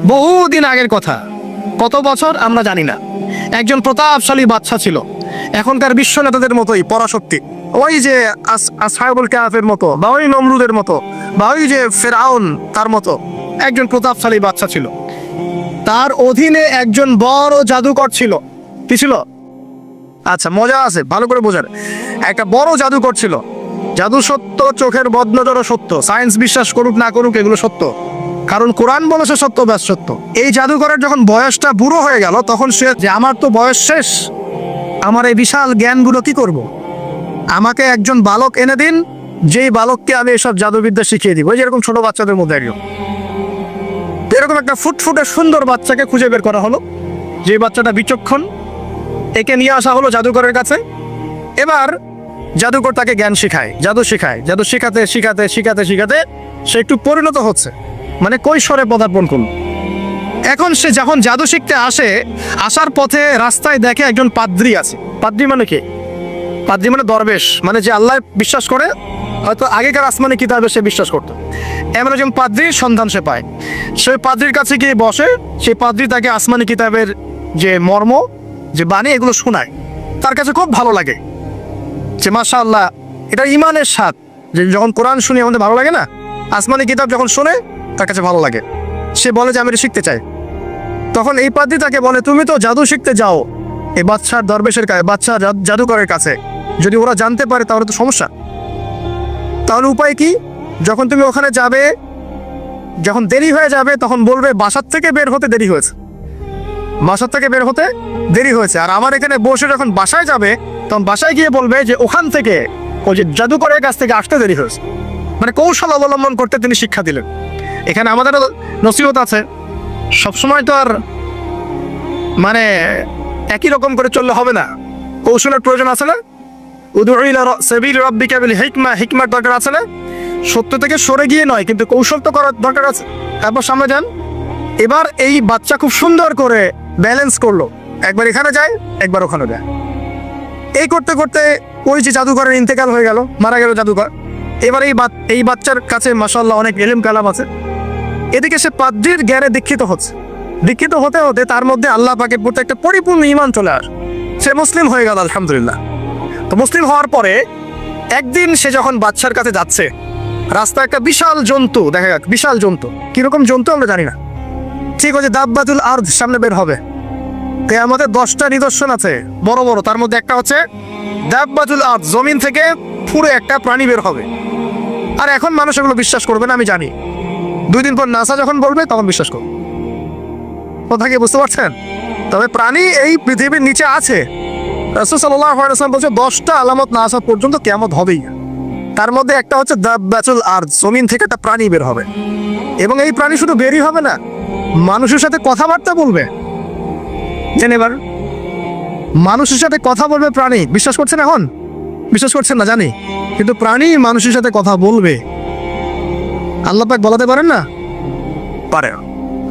বহুদিন আগের কথা, কত বছর আমরা জানি না। একজন প্রতাপশালী বাদশা ছিল, এখনকার বিশ্ব নেতাদের মতোই পরাশক্তি, ওই যে আসহাবুল কাহফের মতো, বা ওই নমরুদের মতো, বা ওই যে ফেরাউন, তার মতো একজন প্রতাপশালী বাদশা ছিল। তার অধীনে একজন বড় জাদুকর ছিল। কি ছিল? আচ্ছা, মজা আছে, ভালো করে বোঝার। একটা বড় জাদুকর ছিল। জাদু সত্য, চোখের বদনজরও সত্য, সায়েন্স বিশ্বাস করুক না করুক এগুলো সত্য, কারণ কোরআন বলেছে সত্য ব্যাস সত্য। এই জাদুকরের যখন বয়সটা বুড়ো হয়ে গেল, তখন সে যে আমার তো বয়স শেষ, আমার এই বিশাল জ্ঞানগুলো কি করব? আমাকে একজন বালক এনে দিন, যেই বালককে আমি এসব জাদুবিদ্যা শিখিয়ে দিব। যেরকম ছোট বাচ্চাদের মধ্যে একজন, এরকম একটা ফুটফুটে সুন্দর বাচ্চাকে খুঁজে বের করা হলো, যে বাচ্চাটা বিচক্ষণ। একে নিয়ে আসা হলো জাদুকরের কাছে। এবার জাদুকর তাকে জ্ঞান শেখায়, জাদু শেখায়, জাদু শেখাতে শিখাতে শিখাতে শিখাতে সে একটু পরিণত হচ্ছে, মানে কৈশোরে পদার্পণ করল। এখন সে যখন জাদু শিখতে আসে, আসার পথে রাস্তায় দেখে একজন পাদ্রী আছে। পাদ্রী মানে কি? পাদ্রী মানে দরবেশ, মানে যে আল্লাহ বিশ্বাস করে, হয়তো আগেকার আসমানি কিতাবে সে বিশ্বাস করতো। এমন একজন পাদ্রীর সন্ধান সে পায়। সেই পাদ্রীর কাছে গিয়ে বসে, সেই পাদ্রী তাকে আসমানি কিতাবের যে মর্ম, যে বাণী, এগুলো শোনায়। তার কাছে খুব ভালো লাগে যে মাশাআল্লাহ, এটা ইমানের স্বাদ। যে যখন কোরআন শুনি আমাদের ভালো লাগে না, আসমানি কিতাব যখন শোনে তার কাছে ভালো লাগে। সে বলে যে আমি এটা শিখতে চাই। তখন এই পাদ্রী তাকে বলে, তুমি তো জাদু শিখতে যাও এই বাদশার দরবেশের কাছে, বাদশা জাদুকরের কাছে, যদি ওরা জানতে পারে তাহলে তো সমস্যা। তাহলে উপায় কি? যখন তুমি ওখানে যাবে, যখন দেরি হয়ে যাবে, তখন বলবে বাসার থেকে বের হতে দেরি হয়েছে, বাসার থেকে বের হতে দেরি হয়েছে। আর আমার এখানে বসে যখন বাসায় যাবে, তখন বাসায় গিয়ে বলবে যে ওখান থেকে, ওই যে জাদুকরের কাছ থেকে আসতে দেরি হয়েছে। মানে কৌশল অবলম্বন করতে তিনি শিক্ষা দিলেন। এখানে আমাদের নসিহত আছে, সবসময় তো আর মানে একই রকম করে চললে হবে না, কৌশলের প্রয়োজন আছে না? উদউ ইলা সাবিল রাব্বিকা বিল হিকমা, হিকমার দরকার আছে না? সত্য থেকে সরে গিয়ে নয়, কিন্তু কৌশল তো করার দরকার আছে। তারপর সামনে যান। এবার এই বাচ্চা খুব সুন্দর করে ব্যালেন্স করলো, একবার এখানে যায়, একবার ওখানে যায়। এই করতে করতে ওই যে জাদুকরের ইন্তেকাল হয়ে গেল, মারা গেল জাদুকর। এবার এই বাচ্চার কাছে মাশাআল্লাহ অনেক ইলম কালাম আছে। এদিকে সে পাদ্রীর জ্ঞানে দীক্ষিত হচ্ছে। দীক্ষিত হতে হতে তার মধ্যে আল্লাহ পাকের প্রতি একটা পরিপূর্ণ ঈমান চলে আসে। সে মুসলিম হয়ে গেল, আলহামদুলিল্লাহ। তো মুসলিম হওয়ার পরে একদিন সে যখন বাচ্চার কাছে যাচ্ছে, রাস্তায় একটা বিশাল জন্তু দেখা যাক। বিশাল জন্তু, কিরকম জন্তু আমরা জানি না। ঠিক আছে, দাব্বাতুল আরদ সামনে বের হবে। কিয়ামতের 10টা নিদর্শন আছে বড় বড়, তার মধ্যে একটা হচ্ছে দাব্বাতুল আরদ, জমিন থেকে পুরো একটা প্রাণী বের হবে। আর এখন মানুষ এগুলো বিশ্বাস করবে না, আমি জানি। 2 দিন পর নাসা যখন বলবে তখন বিশ্বাস করবে। কথা কি বুঝতে পারছেন? তবে প্রাণী এই পৃথিবীর নিচে আছে। রাসূল সাল্লাল্লাহু আলাইহি ওয়াসাল্লাম বলেছে 10টা আলামত না আসা পর্যন্ত কিয়ামত হবেই। তার মধ্যে একটা হচ্ছে দাব্বাতুল আরদ, জমিন থেকে একটা প্রাণী বের হবে। এবং এই প্রাণী শুধু বেরই হবে না, মানুষের সাথে কথাবার্তা বলবে। এবার মানুষের সাথে কথা বলবে প্রাণী। বিশ্বাস করছেন? এখন বিশ্বাস করছেন না জানি, কিন্তু প্রাণী মানুষের সাথে কথা বলবে। আল্লাহ পাক বলাতে পারেন না? পারে।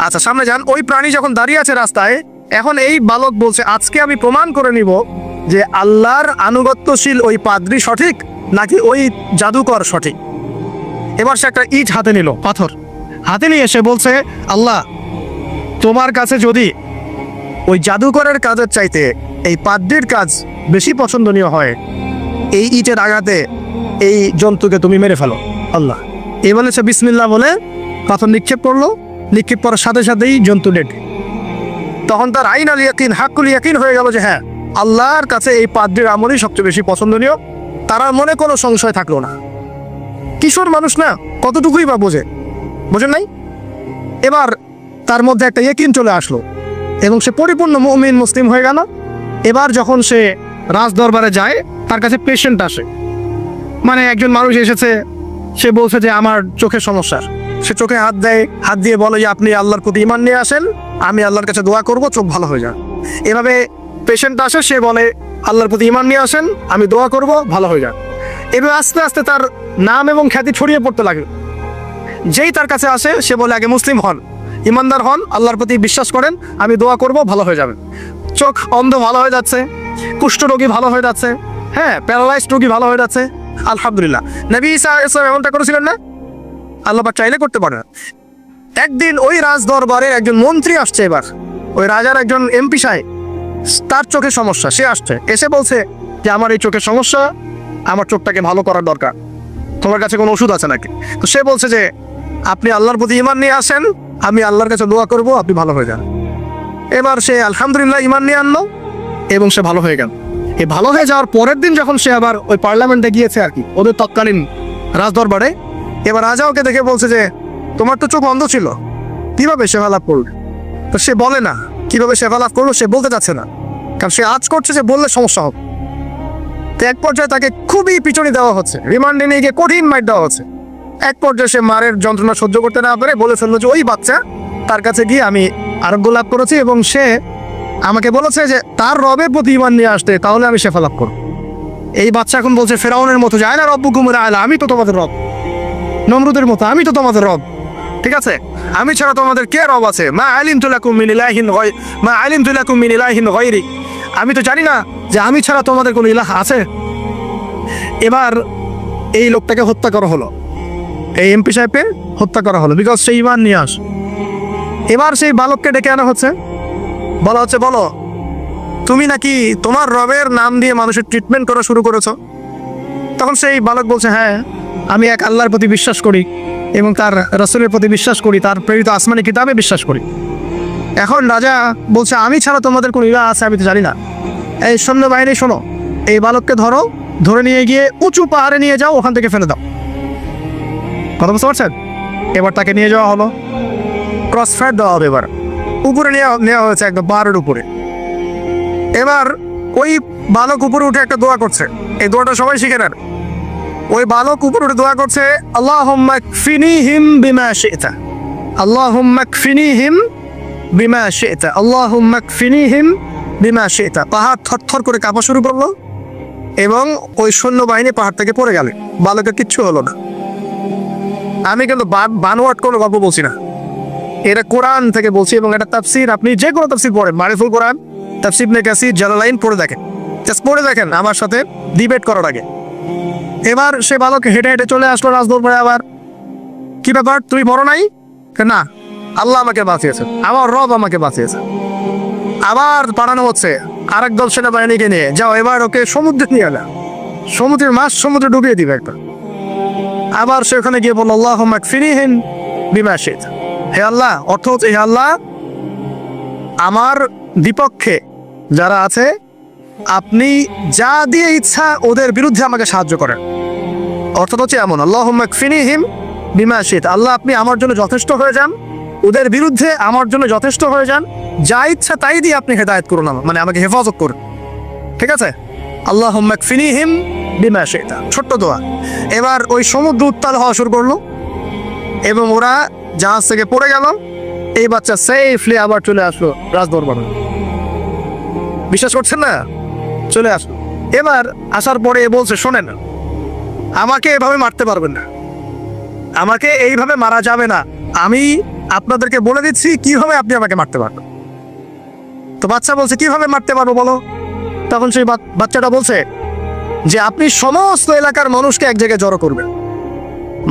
আচ্ছা, সামনে যান। ওই প্রাণী যখন দাঁড়িয়ে আছে রাস্তায়, এখন এই বালক বলছে আজকে আমি প্রমাণ করে নিব যে আল্লাহর আনুগত্যশীল ওই পাদ্রী সঠিক নাকি ওই জাদুকর সঠিক। এবার সে একটা ইট হাতে নিল, পাথর হাতে নিয়ে এসে বলছে, আল্লাহ, তোমার কাছে যদি ওই জাদুকরের কাজের চাইতে এই পাদ্রীর কাজ বেশি পছন্দনীয় হয়, এই ইটের আঘাতে এই জন্তুকে তুমি মেরে ফেলো আল্লাহ। এই বলে সে বিসমিল্লাহ বলে পাথর নিক্ষেপ করলো। নিক্ষেপ করার সাথে সাথেই জন্তু ডেড। তখন তার আইন আল ইয়াকিন, হাক্কুল ইয়াকিন হয়ে গেল যে হ্যাঁ, আল্লাহর কাছে এই পাদ্রীর আমলই সবচেয়ে বেশি পছন্দনীয়। তার মনে কোনো সংশয় থাকলো না। কিশোর মানুষ না, কতটুকুই বা বোঝেন নাই? এবার তার মধ্যে একটা ইয়াকিন চলে আসলো এবং সে পরিপূর্ণ মুমিন মুসলিম হয়ে গেল। এবার যখন সে রাজ দরবারে যায়, তার কাছে পেশেন্ট আসে, মানে একজন মানুষ এসেছে, সে বলছে যে আমার চোখের সমস্যা। সে চোখে হাত দেয়, হাত দিয়ে বলে যে আপনি আল্লাহর প্রতি ঈমান নিয়ে আসেন, আমি আল্লাহর কাছে দোয়া করব চোখ ভালো হয়ে যান। এভাবে পেশেন্ট আসে, সে বলে আল্লাহর প্রতি ঈমান নিয়ে আসেন, আমি দোয়া করব ভালো হয়ে যান। এভাবে আস্তে আস্তে তার নাম এবং খ্যাতি ছড়িয়ে পড়তে লাগে। যেই তার কাছে আসে, সে বলে আগে মুসলিম হন, ইমানদার হন, আল্লাহর প্রতি বিশ্বাস করেন, আমি দোয়া করব ভালো হয়ে যাবেন। চোখ অন্ধ ভালো হয়ে যাচ্ছে, কুষ্ঠ রোগী ভালো হয়ে যাচ্ছে, হ্যাঁ, প্যারালাইজড রোগী ভালো হয়ে যাচ্ছে, আলহামদুলিল্লাহ। নবী ঈসা আলাইহিস সালাম এমনটা করেছিলেন না? আল্লাহ পাক চাইলে করতে পারে না। একদিন ওই রাজ দরবারের একজন মন্ত্রী আসছে, এবার ওই রাজার একজন এমপি সাহেব, তার চোখের সমস্যা, সে আসছে, এসে বলছে যে আমার এই চোখের সমস্যা, আমার চোখটাকে ভালো করার দরকার, তোমার কাছে কোনো ওষুধ আছে নাকি? তো সে বলছে যে আপনি আল্লাহর প্রতি ঈমান নিয়ে আসেন, আমি আল্লাহর কাছে দোয়া করব, আপনি ভালো হয়ে যান। এবার সে আলহামদুলিল্লাহ ঈমান নিয়ে আনলো এবং সে ভালো হয়ে গেল। এই ভালো হয়ে যাওয়ার পরের দিন যখন সে আবার ওই পার্লামেন্টে গিয়েছে আর কি, ওদের তৎকালীন রাজদরবারে, এবার রাজা ওকে দেখে বলছে যে তোমার তো চোখ অন্ধ ছিল, কিভাবে সেবা লাভ করবে? তো সে বলে না কিভাবে সেবা লাভ করলো, সে বলতে চাচ্ছে না, কারণ সে আজ করছে যে বললে সমস্যা হবে। তো এক পর্যায়ে তাকে খুবই পিটুনি দেওয়া হচ্ছে, রিমান্ডে নিয়ে গিয়ে কঠিন মাইর দেওয়া হচ্ছে। এক পর্যায়ে সে মারের যন্ত্রণা সহ্য করতে না পারে বলে ফেললো যে ওই বাচ্চা, তার কাছে গিয়ে আমি আরোগ্য লাভ করেছি এবং সে আমাকে বলেছে যে তার রবের প্রতি ঈমান নিয়ে আসতে, তাহলে আমি শেফা লাভ করব। এই বাচ্চা এখন বলছে ফেরাউনের মতো, যায় না রব্বুকুমুল আ'লা, আমি তো তোমাদের রব, নমরুদের মতো আমি তো তোমাদের রব, ঠিক আছে, আমি ছাড়া তোমাদের কে রব আছে? মা আলিমতু লাকুম মিন ইলাহিন গায়রি, মা আলিমতু লাকুম মিন ইলাহিন গায়রি, আমি তো জানি না যে আমি ছাড়া তোমাদের কোনো ইলাহ আছে। এবার এই লোকটাকে হত্যা করা হলো, এই এমপি সাহেবকে হত্যা করা হলো, বিকজ সে ঈমান নিয়ে আস। এবার সেই বালককে ডেকে আনা হচ্ছে, বলা হচ্ছে বলো তুমি নাকি তোমার রবের নাম দিয়ে মানুষের ট্রিটমেন্ট করা শুরু করেছো? তখন সেই বালক বলছে হ্যাঁ, আমি এক আল্লাহর প্রতি বিশ্বাস করি এবং তার রাসূলের প্রতি বিশ্বাস করি, তার প্রেরিত আসমানি কিতাবে বিশ্বাস করি। এখন রাজা বলছে আমি ছাড়া তোমাদের কোনো ইলাহ আছে আমি তো জানি না। এই সৈন্যবাহিনী শোনো, এই বালককে ধরো, ধরে নিয়ে গিয়ে উঁচু পাহাড়ে নিয়ে যাও, ওখান থেকে ফেলে দাও। কথা বুঝতে পারছেন? এবার তাকে নিয়ে যাওয়া হলো, ক্রস ফায়ার দেওয়া হবে, এবার উপরে নেওয়া হয়েছে, একদম পাহাড়ের উপরে। এবার ওই বালক উপরে উঠে একটা দোয়া করছে, এই দোয়াটা সবাই শিখে নেন। ওই বালক উপরে উঠে দোয়া করছে আল্লাহুম্মা কফিনিহিম বিমা শি'তা, আল্লাহুম্মা কফিনিহিম বিমা শি'তা, আল্লাহুম্মা কফিনিহিম বিমা শি'তা। পাহাড় থরথর করে কাঁপা শুরু করলো এবং ওই সৈন্যবাহিনী পাহাড় থেকে পড়ে গেল, বালকের কিচ্ছু হলো না। আমি কিন্তু বানোয়াট কোনো গল্প বলছি না, এটা কোরআন থেকে বলছি এবং এটা তাফসীর, আপনি যে কোনো তাফসীর পড়েন, মারিফুল কোরআন, তাফসীর ইবনে কাসির, জালালাইন পড়ে দেখেন, জাস্ট পড়ে দেখেন আমার সাথে ডিবেট করার আগে। এবার সে বালক হেঁটে হেঁটে চলে আসলো রাজদরবারে। আবার কি ব্যাপার, তুই বড় নাই? না, আল্লাহ আমাকে বাঁচিয়েছে, আমার রব আমাকে বাঁচিয়েছে। আবার পাঠানো হচ্ছে আরেক দল সেনাবাহিনীকে নিয়ে, যাও এবার ওকে সমুদ্রে নিয়ে এলা, সমুদ্রের মাছ সমুদ্রে ডুবিয়ে দিবে একটা। আবার সে ওখানে গিয়ে বলল আল্লাহুম্মা কফিনিহিম বিমা শি'তা, হে আল্লাহ, অর্থ হচ্ছে হে আল্লাহ, আমার বিপক্ষে যারা আছে আপনি যা দিয়ে ইচ্ছা ওদের বিরুদ্ধে আমাকে সাহায্য করেন। অর্থাৎ হচ্ছে এমন, আল্লাহুম্মা কফিনিহিম বিমা শি'তা, আল্লাহ আপনি আমার জন্য যথেষ্ট হয়ে যান, ওদের বিরুদ্ধে আমার জন্য যথেষ্ট হয়ে যান, যা ইচ্ছা তাই দিয়ে আপনি হেদায়েত করুন, মানে আমাকে হেফাজত করুন, ঠিক আছে? আল্লাহুম্মা কফিনিহিম বিমা শি'তা, ছোট্ট দোয়া। এবার ওই সমুদ্র উত্তাল হওয়া শুরু করলো এবং ওরা জাহাজ থেকে পড়ে গেল। এই বাচ্চা সেফলি আবার চলে আসলো রাজদরবারে, বিশ্বাস করছেন না? চলে আসলো। এবার আসার পরে বলছে শোনেন, আমাকে এভাবে মারতে পারবেন না, আমাকে এইভাবে মারা যাবে না, আমি আপনাদেরকে বলে দিচ্ছি কিভাবে আপনি আমাকে মারতে পারবেন। তো বাচ্চা বলছে কিভাবে মারতে পারবো বলো? তখন সেই বাচ্চাটা বলছে যে আপনি সমস্ত এলাকার মানুষকে এক জায়গায় জড়ো করবেন,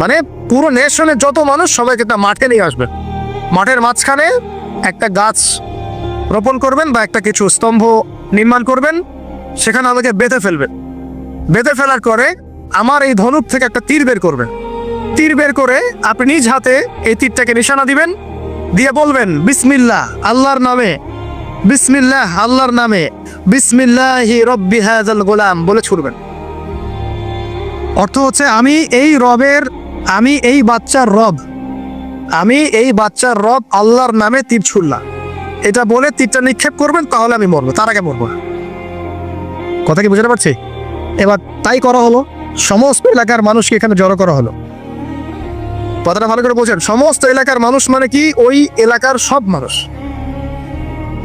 মানে পুরো নেশনের যত মানুষ সবাইকে একটা মাঠে নিয়ে আসবেন, মাঠের মাঝখানে একটা গাছ রোপণ করবেন বা একটা কিছু স্তম্ভ নির্মাণ করবেন, সেখানে আমাকে বেঁধে ফেলবেন। বেঁধে ফেলার পরে আমার এই ধনুক থেকে একটা তীর বের করবেন, তীর বের করে আপনি নিজ হাতে এই তীরটাকে নিশানা দিবেন, দিয়ে বলবেন বিসমিল্লাহ আল্লাহর নামে, বিসমিল্লাহ আল্লাহর নামে, বিসমিল্লাহি রব্বি হাযাল গোলাম বলে ছুড়বেন। অর্থ হচ্ছে আমি এই রবের, আমি এই বাচ্চার রব, আমি এই বাচ্চার রব আল্লাহর নামে তীর ছুড়লাম, এটা বলে তীরটা নিক্ষেপ করবেন, তাহলে আমি মরবো, তার আগে মরবো না। কথা কি বুঝতে পারছি? এবার তাই করা হলো, সমস্ত এলাকার মানুষকে এখানে জড়ো করা হলো। কথাটা ভালো করে বোঝেন, সমস্ত এলাকার মানুষ মানে কি? ওই এলাকার সব মানুষ,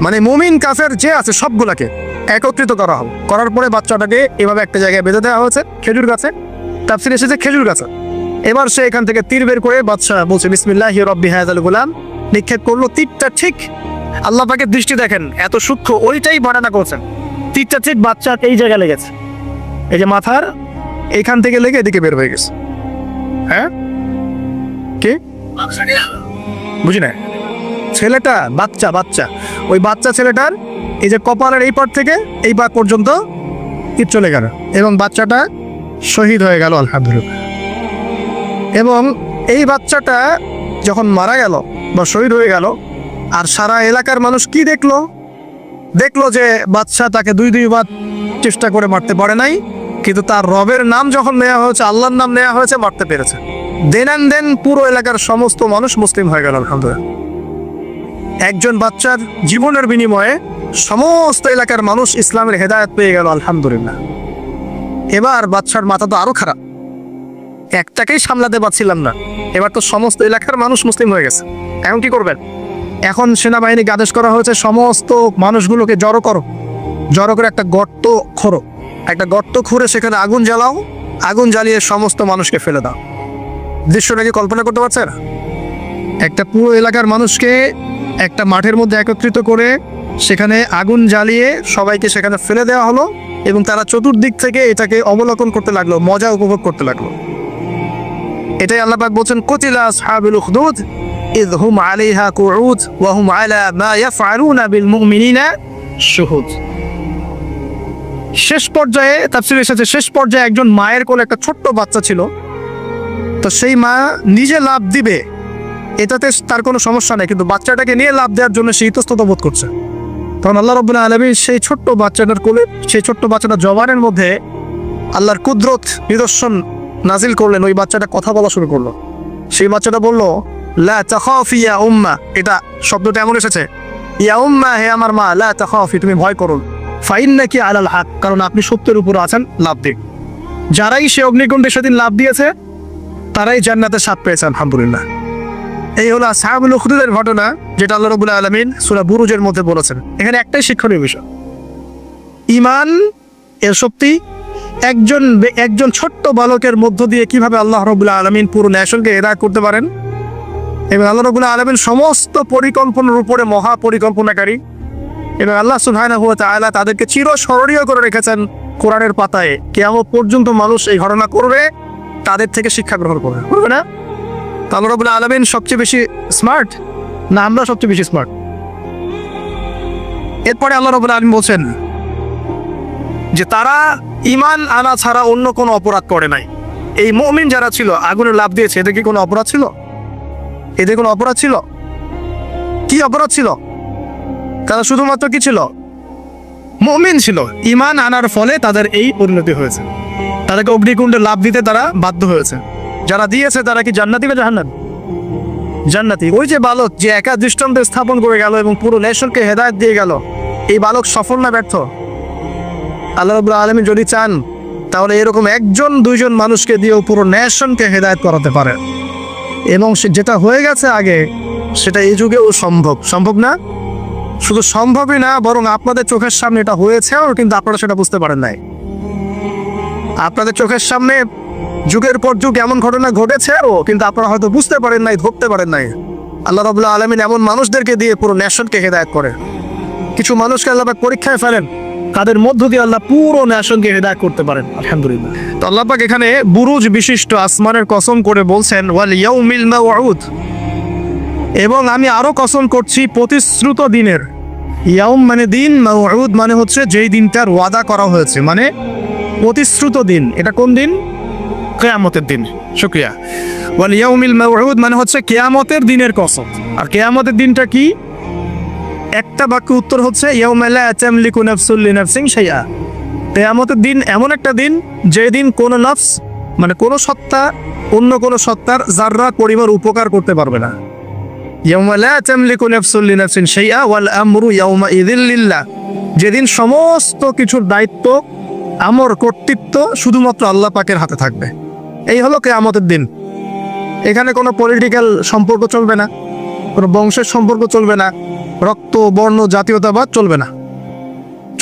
মানে মুমিন কাফের যে আছে সবগুলাকে একত্রিত করা হলো। করার পরে বাচ্চাটাকে এভাবে একটা জায়গায় বেঁধে দেওয়া হয়েছে, খেজুর গাছে, তাফসীরে এসেছে খেজুর গাছে। এবার সে এখান থেকে তীর বের করে বাদশা বলছে বিসমিল্লাহি রব্বি হাযাল গোলাম, নিক্ষেপ করলো। তীরটা ঠিক, আল্লাহ পাকের দৃষ্টি দেখেন এত সূক্ষ্ম, ওইটাই বর্ণনা করছেন, তীরটা ঠিক বাচ্চার এই জায়গায় লেগেছে, এই যে মাথার এইখান থেকে লেগে এদিকে বের হয়ে গেছে। হ্যাঁ কি বুঝি না, ছেলেটা বাচ্চা বাচ্চা, ওই বাচ্চা ছেলেটার এই যে কপালের এই পার থেকে এই পার পর্যন্ত তীর চলে গেল এবং বাচ্চাটা শহীদ হয়ে গেল আলহামদুলিল্লাহ। এবং এই বাচ্চাটা যখন মারা গেল বা শহীদ হয়ে গেল, আর সারা এলাকার মানুষ কি দেখলো? দেখলো যে বাচ্চা তাকে দুইবার চেষ্টা করে মারতে পারে নাই, কিন্তু তার রবের নাম যখন নেওয়া হয়েছে, আল্লাহর নাম নেওয়া হয়েছে, মারতে পেরেছে। দেন পুরো এলাকার সমস্ত মানুষ মুসলিম হয়ে গেল আলহামদুলিল্লাহ। একজন বাচ্চার জীবনের বিনিময়ে সমস্ত এলাকার মানুষ ইসলামের হেদায়েত পেয়ে গেল আলহামদুলিল্লাহ। এবার বাচ্চার মাথা তো আরো খারাপ, একটাকেই সামলাতে পারছিলাম না, এবার তো সমস্ত এলাকার মানুষ মুসলিম হয়ে গেছে। এখন কি করবেন? এখন সেনাবাহিনীকে আদেশ করা হয়েছে সমস্ত মানুষগুলোকে জড়ো করে একটা গর্ত খোঁড়ো, একটা গর্ত খুঁড়ে সেখানে আগুন জ্বালাও, আগুন জ্বালিয়ে সমস্ত মানুষকে ফেলে দাও। দৃশ্যটা কি কল্পনা করতে পারছেন? একটা পুরো এলাকার মানুষকে একটা মাঠের মধ্যে একত্রিত করে সেখানে আগুন জ্বালিয়ে সবাইকে সেখানে ফেলে দেওয়া হলো এবং তারা চতুর্দিক থেকে এটাকে অবলোকন করতে লাগলো, মজা উপভোগ করতে লাগলো। এটাই আল্লাহ পাক বলছেন, কুতিলা আসহাবুল উখদুদ ইয হুম আলাইহা কুউদ ওয়া হুম আলা মা ইয়াফআলুনা বিল মুমিনিনা শুহুদ। শেষ পর্যায়ে তাফসীরে এসেছে, শেষ পর্যায়ে একজন মায়ের কোলে একটা ছোট্ট বাচ্চা ছিল, তো সেই মা নিজে লাভ দিবে এটাতে তার কোনো সমস্যা নেই, কিন্তু বাচ্চাটাকে নিয়ে লাভ দেওয়ার জন্য সে ইতস্তত বোধ করছে। তখন আল্লাহ রাব্বুল আলামিন সেই ছোট্ট বাচ্চাটার কোলে, সেই ছোট্ট বাচ্চাটার জবানের মধ্যে আল্লাহর কুদরত নিদর্শন নাজিল করলেন। ওই বাচ্চাটা কথা বলা শুরু করলো। সেই বাচ্চাটা বলল, লা তাখাফি ইয়া উম্মা, এটা শব্দটা এমন এসেছে, ইয়া উম্মা, হে আমার মা, লা তাখাফি, তুমি ভয় করো, ফাইন্নাকি আলাল হক, কারণ আপনি সত্যের উপর আছেন, লাভ দিন। যারাই সে অগ্নিকুণ্ডে সেদিন লাভ দিয়েছে তারাই জান্নাতের স্বাদ পেয়েছে আলহামদুলিল্লাহ। এই হলো আসহাবুল উখদুদের ঘটনা, যেটা আল্লাহ রাব্বুল আলামিন সূরা বুরুজের মধ্যে বলেছেন। এখানে একটাই শিক্ষণীয় বিষয়, ঈমান এর শক্তি একজন ছোট্ট বালকের মধ্য দিয়ে কিভাবে আল্লাহ রাব্বুল আলামিন পুরো ন্যাশনকে হেদায়েত করতে পারেন, এবং আল্লাহ রাব্বুল আলামিন সমস্ত পরিকল্পনার উপরে মহা পরিকল্পনাকারী, এবং আল্লাহ সুবহানাহু ওয়া তাআলা তাদেরকে চিরস্মরণীয় করে রেখেছেন কোরআনের পাতায়। কিয়ামত পর্যন্ত মানুষ এই ঘটনা করবে, তাদের থেকে শিক্ষা গ্রহণ করবে না? আল্লাহ রাব্বুল আলামিন সবচেয়ে বেশি স্মার্ট না আমরা সবচেয়ে বেশি স্মার্ট? এরপরে আল্লাহ রাব্বুল আলামিন বলছেন যে তারা ঈমান আনা ছাড়া অন্য কোনো অপরাধ করে নাই। এই মুমিন যারা ছিল, আগুনে লাফ দিয়েছে, এদের কি কোনো অপরাধ ছিল? এদের কোনো অপরাধ ছিল? কি অপরাধ ছিল? তারা শুধুমাত্র কি ছিল? মুমিন ছিল। ঈমান আনার ফলে তাদের এই পরিণতি হয়েছে, তাদেরকে অগ্নিকুণ্ডে লাফ দিতে তারা বাধ্য হয়েছে। যারা দিয়েছে তারা কি জান্নাতি বা জাহান্নামী? জান্নাতি। ওই যে বালক যে একা দৃষ্টান্ত স্থাপন করে গেল এবং পুরো নেশনকে হেদায়েত দিয়ে গেল, এই বালক সফল না ব্যর্থ? আল্লাহ রাব্বুল আলামিন যদি চান তাহলে এরকম একজন দুইজন মানুষকে দিয়েও পুরো নেশনকে হেদায়েত করাতে পারে, এবং যেটা হয়ে গেছে আগে সেটা এই যুগেও সম্ভব না? শুধু সম্ভবই না, বরং আপনাদের চোখের সামনে এটা হয়েছেও, কিন্তু আপনারা সেটা বুঝতে পারেন নাই। আপনাদের চোখের সামনে যুগের পর যুগ এমন ঘটনা ঘটেছেও, কিন্তু আপনারা হয়তো বুঝতে পারেন নাই, ধরতে পারেন নাই। আল্লাহ রাব্বুল আলামিন এমন মানুষদেরকে দিয়ে পুরো নেশনকে হেদায়েত করে। কিছু মানুষকে আল্লাহ পাক পরীক্ষায় ফেলেন, তাদের মধ্য দিয়ে আল্লাহ পুরো নেশনকে হেদায়েত করতে পারেন আলহামদুলিল্লাহ। তো আল্লাহ পাক এখানে বুরুজ বিশিষ্ট আসমানের কসম করে বলছেন, ওয়াল ইয়াউমিল মাউউদ, এবং আমি আরো কসম করছি প্রতিশ্রুত দিনের। ইয়াউম মানে দিন, মাউউদ মানে হচ্ছে যেই দিনটার ওয়াদা করা হয়েছে, মানে প্রতিশ্রুত দিন। এটা কোন দিন? কিয়ামতের দিন। শুকরিয়া। ওয়াল ইয়াউমিল মাউউদ মানে হচ্ছে কিয়ামতের দিনের কসম। আর কিয়ামতের দিনটা কি? একটা বাক্য উত্তর হচ্ছে ইয়াউমা লা তামলিকু নাফসুন লিনাফসিন শাইআ। কিয়ামতের দিন এমন একটা দিন যেদিন কোনো নফস, মানে কোনো সত্তা অন্য কোনো সত্তার যাররা পরিমাণ উপকার করতে পারবে না। ইয়াউমা লা তামলিকু নাফসুন লিনাফসিন শাইআ ওয়াল আমরু ইয়াউমাইযিন লিল্লাহ, যেদিন সমস্ত কিছুর দায়িত্ব, আমর, কর্তৃত্ব শুধুমাত্র আল্লাহ পাকের হাতে থাকবে। এই হলো কিয়ামতের দিন। এখানে কোনো পলিটিক্যাল সম্পর্ক চলবে না, কোনো বংশের সম্পর্ক চলবে না, রক্ত, বর্ণ, জাতীয়তাবাদ চলবে না।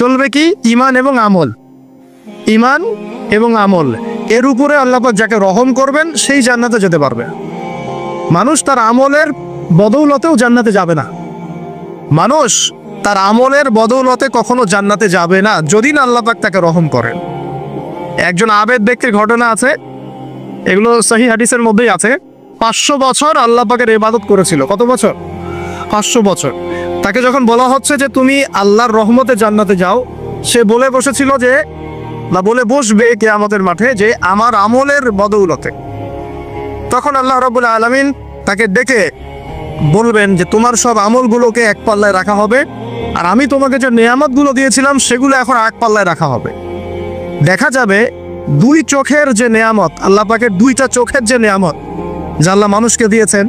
চলবে কি? ঈমান এবং আমল। ঈমান এবং আমল, এর উপরে আল্লাহ পাক যাকে রহম করবেন সেই জান্নাতে যেতে পারবে। মানুষ তার আমলের বদৌলতেও জান্নাতে যাবে না। মানুষ তার আমলের বদৌলতে কখনো জান্নাতে যাবে না যদি না আল্লাহ পাক তাকে রহম করেন। একজন আবেদ ব্যক্তির ঘটনা আছে, এগুলো সহিহ হাদিসের মধ্যেই আছে। 500 বছর আল্লাহ পাকের ইবাদত করেছিল। কত বছর? 500 বছর। তাকে যখন বলা হচ্ছে যে তুমি আল্লাহর রহমতে জান্নাতে যাও, সে বলে বসেছিল যে, বা বলে বসবে কিয়ামতের মাঠে যে আমার আমলের বদৌলতে। তখন আল্লাহ রাব্বুল আলামিন তাকে ডেকে বলবেন যে তোমার সব আমলগুলোকে এক পাল্লায় রাখা হবে, আর আমি তোমাকে যে নেয়ামতগুলো দিয়েছিলাম সেগুলো এখন এক পাল্লায় রাখা হবে। দেখা যাবে দুই চোখের যে নেয়ামত, আল্লাহ পাকের দুইটা চোখের যে নেয়ামত যা আল্লাহ মানুষকে দিয়েছেন,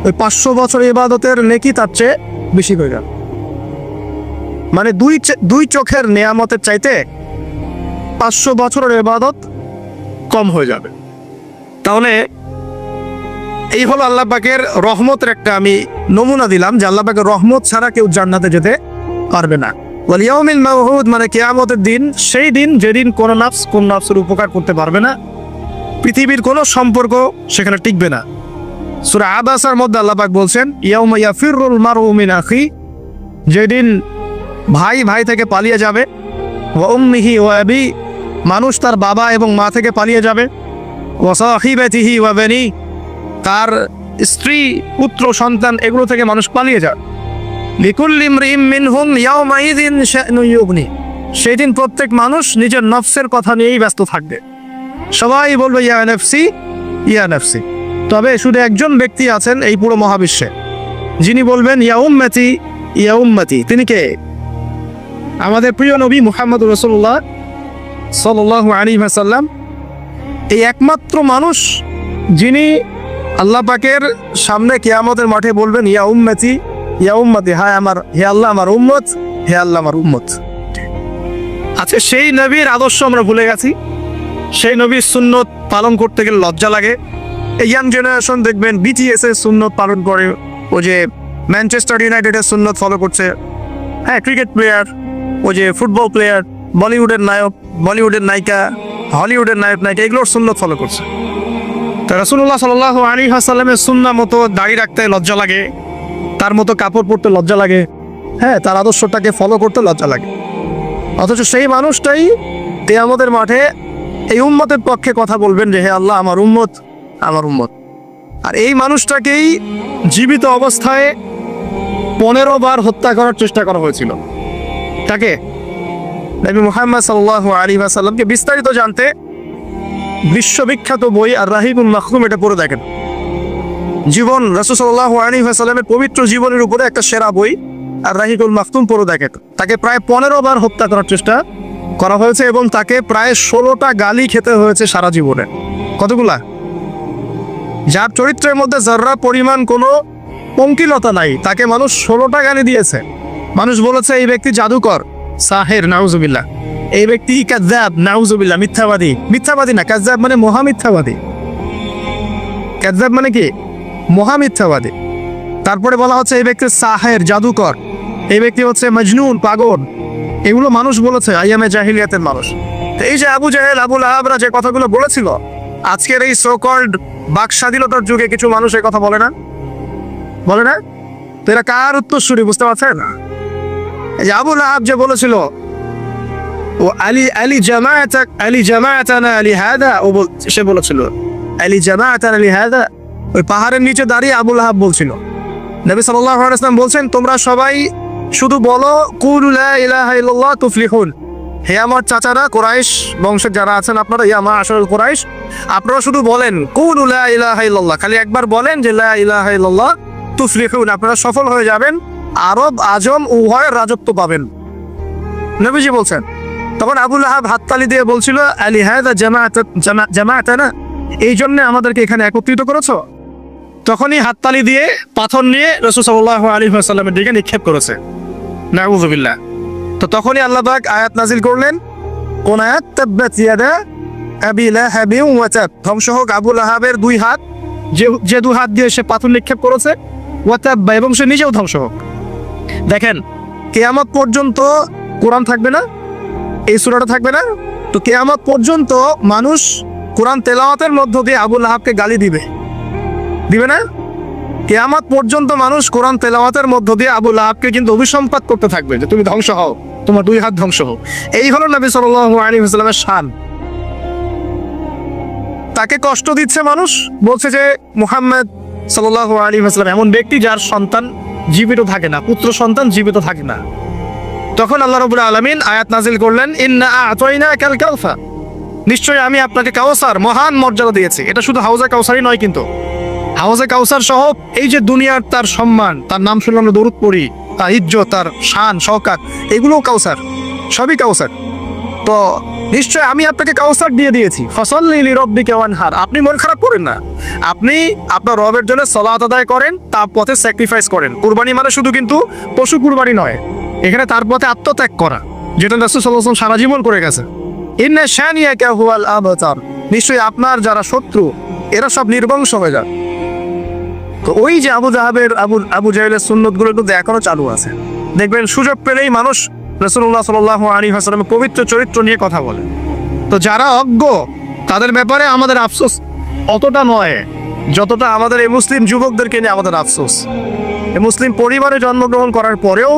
ওই 500 বছর ইবাদতের নেকি তার চেয়ে বেশি হয়ে গেল। মানে দুই চোখের নেয়ামতের চাইতে 500 বছরের ইবাদত কম হয়ে যাবে। তাহলে এই হলো আল্লাহ পাকের রহমতের একটা আমি নমুনা দিলাম যে আল্লাহ পাকের রহমত ছাড়া কেউ জান্নাতে যেতে পারবে না। ওয়াল ইয়াউমিল মাউউদ মানে কিয়ামতের দিন, সেই দিন যেদিন কোন নাফসের উপকার করতে পারবে না, পৃথিবীর কোনো সম্পর্ক সেখানে টিকবে না। সূরা আবাসার মধ্যে আল্লাহ পাক বলছেন ইয়াউমা ইয়াফিরুল মারউ মিন আখি, যেদিন ভাই ভাই থেকে পালিয়ে যাবে, ওয়া উম্মিহি ওয়া আবি, মানুষ তার বাবা এবং মা থেকে পালিয়ে যাবে, ওয়া সাহিবাতিহি ওয়া বানি, তার স্ত্রী পুত্র সন্তান এগুলো থেকে মানুষ পালিয়ে যায়। লিকুল্লি ইমরিইম মিনহুম ইয়াউমাইযিন শা'নুন ইউগনি, সেই দিন প্রত্যেক মানুষ নিজের নফসের কথা নিয়েই ব্যস্ত থাকবে। সবাই বলবে ইয়া নাফসি ইয়া নাফসি। তবে শুধু একজন ব্যক্তি আছেন এই পুরো মহাবিশ্বে যিনি বলবেন ইয়া উম্মতি ইয়া উম্মতি। তিনি কে? আমাদের প্রিয় নবী মুহাম্মদুর রাসূলুল্লাহ সাল্লাল্লাহু আলাইহি ওয়াসাল্লাম, এই একমাত্র মানুষ যিনি আল্লাহ পাকের সামনে কিয়ামতের মাঠে বলবেন ইয়া উম্মতি ইয়া উম্মতি, হায় আমার, হে আল্লাহ আমার উম্মত, হে আল্লাহ আমার উম্মত। আচ্ছা, সেই নবীর আদর্শ আমরা ভুলে গেছি। সেই নবীর সুন্নত পালন করতে গেলে লজ্জা লাগে। এই ইয়াং জেনারেশন দেখবেন বিটিএস এর সুন্নত পালন করে, ও যে ম্যানচেস্টার ইউনাইটেডের সুন্নত ফলো করছে, হ্যাঁ ক্রিকেট প্লেয়ার, ও যে ফুটবল প্লেয়ার, বলিউডের নায়ক, বলিউডের নায়িকা, হলিউডের নায়িকা, এগুলোর সুন্নত ফলো করছে। তো রাসূলুল্লাহ সাল্লাল্লাহু আলাইহি ওয়াসাল্লামের সুন্নাহ মতো দাড়ি রাখতে লজ্জা লাগে, তার মতো কাপড় পরতে লজ্জা লাগে, হ্যাঁ তার আদর্শটাকে ফলো করতে লজ্জা লাগে। অথচ সেই মানুষটাই কিয়ামতের মাঠে এই উম্মতের পক্ষে কথা বলবেন যে হে আল্লাহ আমার উম্মত, আমার উম্মত। আর এই মানুষটাকেই জীবিত অবস্থায় 15 বার হত্যা করার চেষ্টা করা হয়েছিল। তাকে নবী মুহাম্মদ সাল্লাল্লাহু আলাইহি ওয়াসাল্লামকে বিস্তারিত জানতে বিশ্ববিখ্যাত বই আর রাহিকুল মাখতুম এটা পড়ে দেখেন। জীবন রাসূল সাল্লাল্লাহু আলাইহি ওয়াসাল্লামের পবিত্র জীবনের উপরে একটা সেরা বই আর রাহিকুল মাখতুম পড়ে দেখেন। তাকে প্রায় 15 বার হত্যা করার চেষ্টা করা হয়েছে এবং তাকে প্রায় 16টা গালি খেতে হয়েছে সারা জীবনে। কতগুলা? যার চরিত্রের মধ্যে যারা পরিমাণ কোনো পঙ্কিলতা নাই, তাকে মানুষ 16টা গালি দিয়েছে। মানুষ বলেছে এই ব্যক্তি জাদুকর, সাহের, নাউজুবিল্লাহ। এই ব্যক্তি কাযযাব, নাউজুবিল্লাহ, মিথ্যাবাদী। মিথ্যাবাদী না, কাযযাব মানে মহামিথ্যাবাদী। কাযযাব মানে কি? মহামিথ্যাবাদী। তারপরে বলা হচ্ছে এই ব্যক্তি সাহের, জাদুকর, এই ব্যক্তি হচ্ছে মজনুন, পাগল। এগুলো মানুষ বলেছে আইয়ামে জাহিলিয়াতের মানুষ। এই যে আবু জাহেল, আবু লাহাবরা যে কথাগুলো বলেছিল, আজকের এই সো কল্ড বাক স্বাধীনতার যুগে কিছু মানুষ এই কথা বলে না, বলে না? তো এরা কার উত্তরসূরি বুঝতে পারছেন? এই যে আবু লাহাব যে বলেছিল ও আলী জামাআতানা লিহাদা, সে বলেছিল আলী জামাআতানা লিহাদা। ওই পাহাড়ের নিচে দাঁড়িয়ে আবু লাহাব বলছিল। নবী সাল্লাল্লাহু আলাইহি ওয়াসাল্লাম বলছেন তোমরা সবাই শুধু বলো কুলু লা ইলাহা ইল্লাল্লাহ তুফলিহুন। হে আমার চাচারা, কুরাইশ বংশের যারা আছেন আপনারা, ইয়া মাআশারুল কুরাইশ, আপনারা শুধু বলেন কুলু লা ইলাহা ইল্লাল্লাহ, খালি একবার বলেন যে লা ইলাহা ইল্লাল্লাহ তুফলিহুন, আপনারা সফল হয়ে যাবেন, আরব আজম উভয়ের রাজত্ব পাবেন। নবীজি বলছেন। তখন আবু লাহাব হাততালি দিয়ে বলছিল আলী হাদা জামাআতানা, এই জন্য আমাদেরকে এখানে একত্রিত করেছো। তখনই হাততালি দিয়ে পাথর নিয়ে রাসূল সাল্লাল্লাহু আলাইহি ওয়াসাল্লামের দিকে নিক্ষেপ করেছে, নাউযুবিল্লাহ। তো তখনই আল্লাহ পাক আয়াত নাজিল করলেন, কোন আয়াত? তাব্বাত ইয়াদা আবি লাহাবিন ওয়া তাব, ধ্বংস হোক আবু লাহাবের দুই হাত, যে দুই হাত দিয়ে সে পাথর নিক্ষেপ করেছে, ওয়া তাব, এবং সে নিজেও ধ্বংস হোক। দেখেন, কিয়ামত পর্যন্ত কোরআন থাকবে না, এই সূরাটা থাকবে না। তো কিয়ামত পর্যন্ত মানুষ কোরআন তেলাওয়াতের মধ্য দিয়ে আবু লাহাবকে গালি দিবে, দিবে না? কিয়ামত পর্যন্ত মানুষ কোরআন তেলাওয়াতের মধ্য দিয়ে আবু লাহাবকে কিন্তু অভিসম্পাত করতে থাকবে যে তুমি ধ্বংস হও, তোমার দুই হাত ধ্বংস হোক। এই হলো নবী সাল্লাল্লাহু আলাইহি ওয়াসাল্লামের শান। তাকে কষ্ট দিচ্ছে মানুষ, বলছে যে মুহাম্মদ সাল্লাল্লাহু আলাইহি ওয়াসাল্লাম এমন ব্যক্তি যার সন্তান জীবিত থাকে না, পুত্র সন্তান জীবিত থাকে না। তখন আল্লাহ রাব্বুল আলামিন আয়াত নাজিল করলেন, ইন্না আ'তাইনাকাল কাউসার, নিশ্চয়ই আমি আপনাকে কাউসার মহান মর্যাদা দিয়েছি। এটা শুধু হাউজে কাউসারই নয়, কিন্তু হাউজে কাউসার সহ এই যে দুনিয়ার তার সম্মান, তার নাম শুনলে আমরা দরুদ পড়ি, তার ইজ্জত, তার শান শওকাত, এগুলোও কাউসার, সবই কাউসার। তো নিশ্চয় আমি আপনাকে কাউসার দিয়ে দিয়েছি। ফসল্লি লিরাব্বিকা ওয়ানহার, আপনি মন খারাপ করেন না, আপনি আপনার রবের জন্য সালাত আদায় করেন, তার পথে স্যাক্রিফাইস করেন। কুরবানি মানে শুধু কিন্তু পশু কুরবানি নয়, এখানে তার পথে আত্মত্যাগ করা, যেটা রাসূল সাল্লাল্লাহু আলাইহি ওয়াসাল্লাম সারা জীবন করে গেছে। ইন্না শানিয়াকা হুয়াল আবতার, নিশ্চয়ই আপনার যারা শত্রু এরা সব নির্বংশ হয়ে যাবে। তো ওই যে আবু জাহেলের সুন্নতগুলো কিন্তু এখনো চালু আছে। দেখবেন সুযোগ পেলেই মানুষ রাসূলুল্লাহ সাল্লাল্লাহু আলাইহি ওয়াসাল্লামের পবিত্র চরিত্র নিয়ে কথা বলে। তো যারা অজ্ঞ তাদের ব্যাপারে আমাদের আফসোস অতটা নয় যতটা আমাদের এই মুসলিম যুবকদেরকে নিয়ে আমাদের আফসোস। এই মুসলিম পরিবারে জন্মগ্রহণ করার পরেও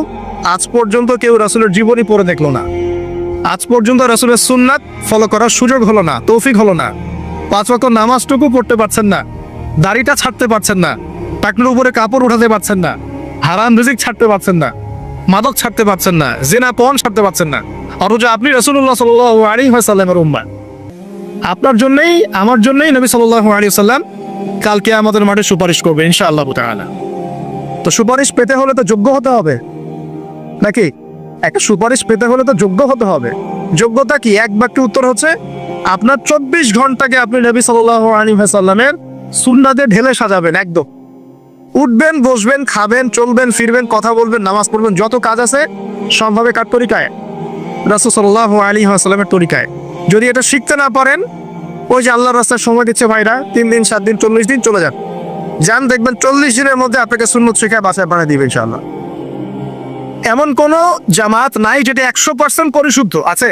আজ পর্যন্ত কেউ রাসূলের জীবনী পড়ে দেখলো না, আজ পর্যন্ত রাসূলের সুন্নাত ফলো করার সুযোগ হলো না, তৌফিক হলো না। 5 ওয়াক্ত নামাজটুকু পড়তে পারছেন না, দাড়িটা ছাড়তে পারছেন না, টাকনুর উপরে কাপড় উঠাতে পারছেন না, হারাম রিজিক ছাড়তে পারছেন না, মাদক ছাড়তে পারছেন না, জিনা পণ ছাড়তে পারছেন না। অথচ আপনি রাসূলুল্লাহ সাল্লাল্লাহু আলাইহি ওয়াসাল্লামের উম্মাহ। আপনার জন্যই আমার জন্যই নবী সাল্লাল্লাহু আলাইহি ওয়াসাল্লাম কালকে আমাদের মাঠে সুপারিশ করবে ইনশাআল্লাহ তাআলা। তো সুপারিশ পেতে হলে তো যোগ্য হতে হবে নাকি? একটা সুপারিশ পেতে হলে তো যোগ্য হতে হবে। যোগ্যতা কি? এক বাক্যে উত্তর হচ্ছে আপনার 24 ঘন্টাকে আপনি নবী সাল্লাল্লাহু আলাইহি ওয়াসাল্লামের সুন্নাতে ঢেলে সাজাবেন। একদম উঠবেন, বসবেন, খাবেন, চলবেন, ফিরবেন, কথা বলবেন, নামাজ পড়বেন, যত কাজ আছে সম্ভাবে কার তরিকায়? রাসূল সাল্লাল্লাহু আলাইহি ওয়াসাল্লামের তরিকায়। যদি এটা শিখতে না পারেন, ওই যে আল্লাহর রাস্তায় সময় দিচ্ছে ভাইরা, 3 দিন 7 দিন 40 দিন চলে যান, দেখবেন 40 দিনের মধ্যে আপনাকে সুন্নত শিখায় বাসায় বানিয়ে দিবে ইনশাআল্লাহ। এমন কোন জামাত নাই যেটা 100% পরিশুদ্ধ আছে।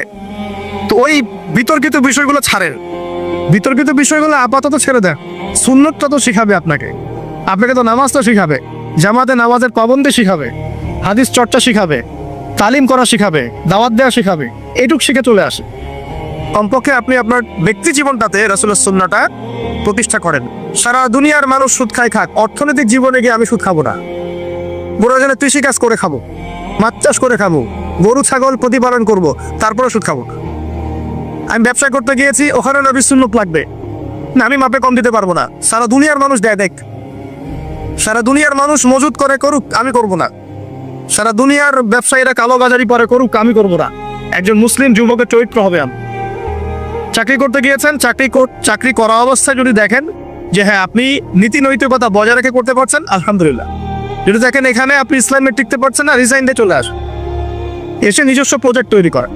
তো ওই বিতর্কিত বিষয়গুলো ছাড়েন, বিতর্কিত বিষয়গুলো আপাতত ছেড়ে দেন। সুন্নতটা তো শিখাবে আপনাকে তো নামাজটা শিখাবে, জামাতে নামাজের পাবন্দি শিখাবে, হাদিস চর্চা শিখাবে, তালিম করা শিখাবে, দাওয়াত দেওয়া শিখাবে। এইটুক শিখে চলে আসে। কমপক্ষে আপনি আপনার ব্যক্তি জীবনটাতে রাসূলের সুন্নাহটা প্রতিষ্ঠা করেন। সারা দুনিয়ার মানুষ সুদ খায় খাক, অর্থনৈতিক জীবনে গিয়ে আমি সুদ খাবো না। প্রয়োজনে কৃষিকাজ করে খাবো, মাছ চাষ করে খাবো, গরু ছাগল প্রতিপালন করব, তারপরে সুদ খাবো না। আমি ব্যবসা করতে গিয়েছি, ওখানে নবীর সুন্নত লাগবে না, আমি মাপে কম দিতে পারবো না। সারা দুনিয়ার মানুষ দেয়, দেখ, সারা দুনিয়ার মানুষ মজুদ করে করুক, আমি করব না। সারা দুনিয়ার ব্যবসায়ীরা কালোবাজারি পরে করুক, আমি করব না। একজন মুসলিম যুবকের চরিত্র হবে আমি। চাকরি করতে গিয়েছেন, চাকরি করা অবস্থায় যদি দেখেন যে হ্যাঁ আপনি নীতি নৈতিকতা বজায় রেখে করতে পারছেন, আলহামদুলিল্লাহ। যদি দেখেন এখানে আপনি ইসলামে টিকতে পারছেন না, রিজাইন দিয়ে চলে আসুন, এসে নিজস্ব প্রজেক্ট তৈরি করেন।